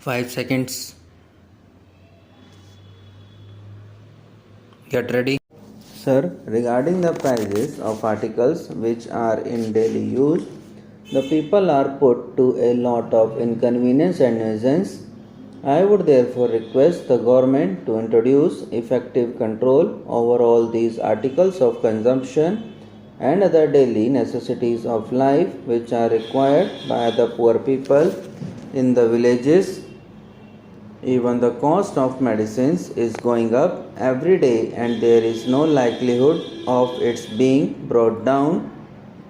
5 seconds. Get ready. Sir, regarding the prices of articles which are in daily use, the people are put to a lot of inconvenience and nuisance. I would therefore request the government to introduce effective control over all these articles of consumption and other daily necessities of life which are required by the poor people in the villages. Even the cost of medicines is going up every day and there is no likelihood of its being brought down.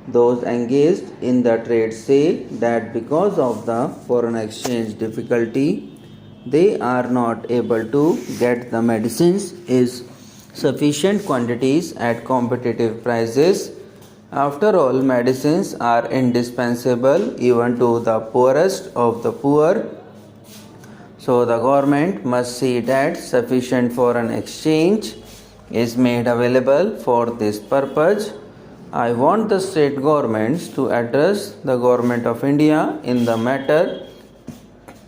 Those engaged in the trade say that because of the foreign exchange difficulty, they are not able to get the medicines in sufficient quantities at competitive prices. After all, medicines are indispensable even to the poorest of the poor. So the government must see that sufficient foreign exchange is made available for this purpose. I want the state governments to address the government of India in the matter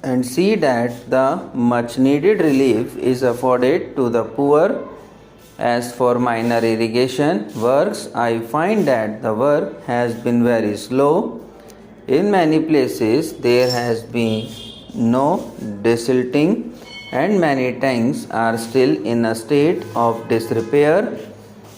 and see that the much needed relief is afforded to the poor. As for minor irrigation works, I find that the work has been very slow. In many places there has been no desilting and many tanks are still in a state of disrepair.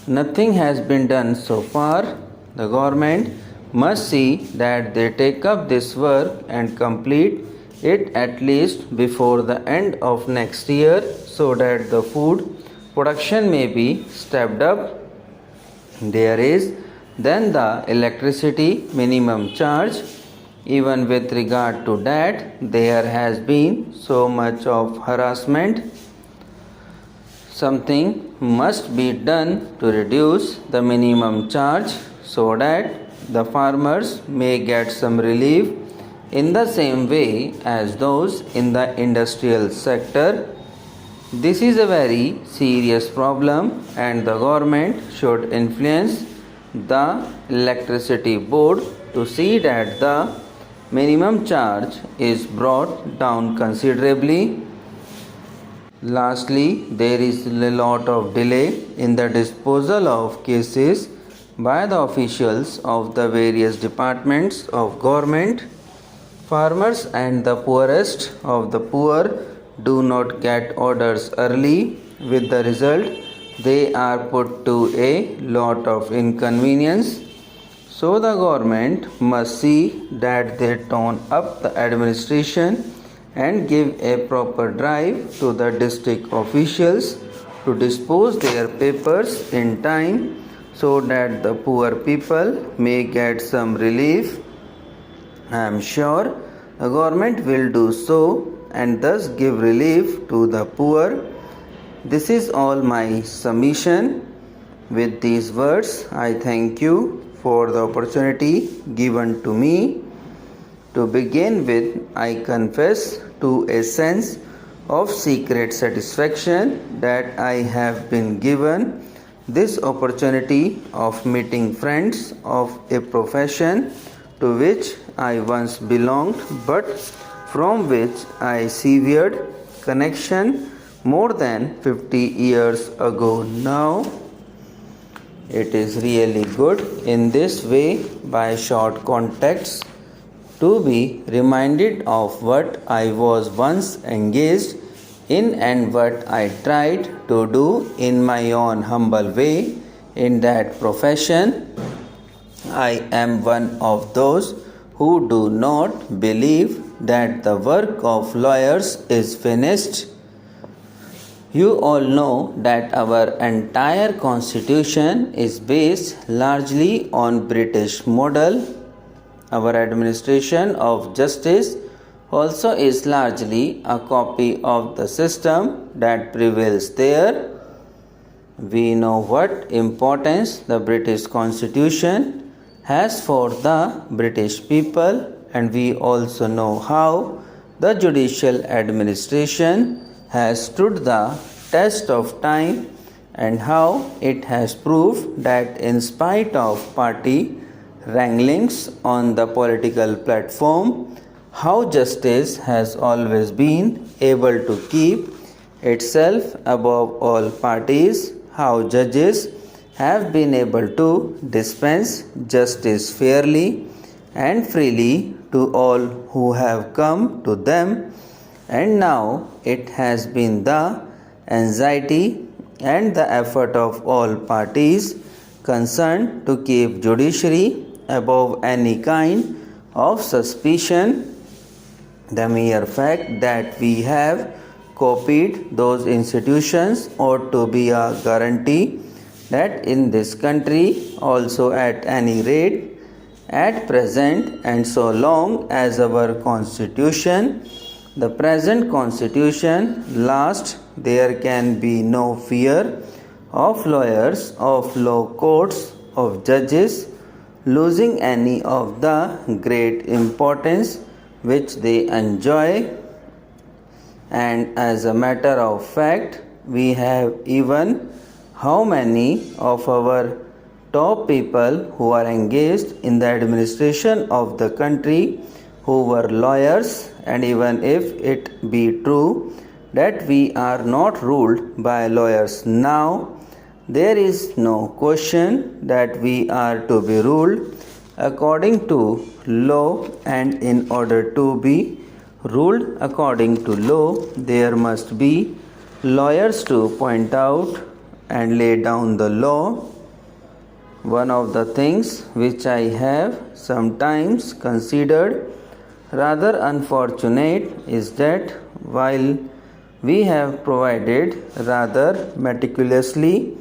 Nothing has been done so far. The government must see that they take up this work and complete it at least before the end of next year so that the food production may be stepped up. There is then the electricity minimum charge. Even with regard to that, there has been so much of harassment. Something must be done to reduce the minimum charge so that the farmers may get some relief in the same way as those in the industrial sector. This is a very serious problem and the government should influence the electricity board to see that the minimum charge is brought down considerably. Lastly, there is a lot of delay in the disposal of cases by the officials of the various departments of government. Farmers and the poorest of the poor do not get orders early, with the result they are put to a lot of inconvenience. So the government must see that they tone up the administration and give a proper drive to the district officials to dispose their papers in time so that the poor people may get some relief. I am sure the government will do so and thus give relief to the poor. This is all my submission. With these words, I thank you for the opportunity given to me. To begin with, I confess to a sense of secret satisfaction that I have been given this opportunity of meeting friends of a profession to which I once belonged but from which I severed connection more than 50 years ago now. It is really good in this way by short contacts to be reminded of what I was once engaged in and what I tried to do in my own humble way in that profession. I am one of those who do not believe that the work of lawyers is finished. You all know that our entire constitution is based largely on British model. Our administration of justice also is largely a copy of the system that prevails there. We know what importance the British Constitution has for the British people, and we also know how the judicial administration has stood the test of time and how it has proved that in spite of party wranglings on the political platform, how justice has always been able to keep itself above all parties, how judges have been able to dispense justice fairly and freely to all who have come to them, and now it has been the anxiety and the effort of all parties concerned to keep judiciary above any kind of suspicion. The mere fact that we have copied those institutions ought to be a guarantee that in this country also, at any rate at present, and so long as our constitution, the present constitution, lasts, there can be no fear of lawyers, of law courts, of judges losing any of the great importance which they enjoy. And as a matter of fact, we have even how many of our top people who are engaged in the administration of the country who were lawyers, and even if it be true that we are not ruled by lawyers now, there is no question that we are to be ruled according to law, and in order to be ruled according to law, there must be lawyers to point out and lay down the law. One of the things which I have sometimes considered rather unfortunate is that while we have provided rather meticulously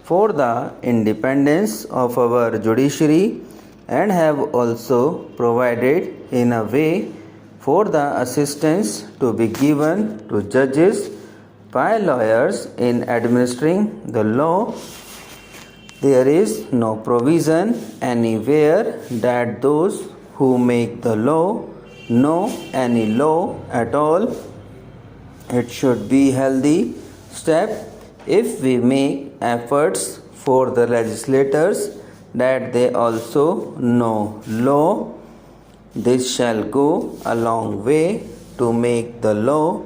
for the independence of our judiciary and have also provided in a way for the assistance to be given to judges by lawyers in administering the law, there is no provision anywhere that those who make the law know any law at all. It should be a healthy step if we make efforts for the legislators that they also know law. This shall go a long way to make the law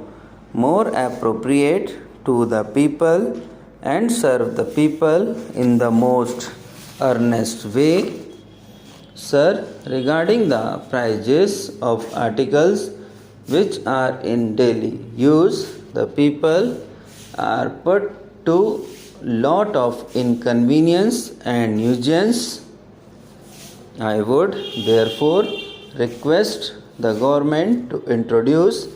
more appropriate to the people and serve the people in the most earnest way. Sir, regarding the prices of articles which are in daily use, the people are put to lot of inconvenience and nuisance. I would therefore request the government to introduce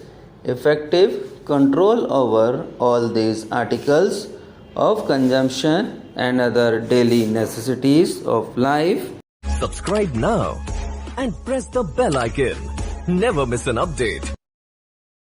effective control over all these articles of consumption and other daily necessities of life. Subscribe now and press the bell icon. Never miss an update.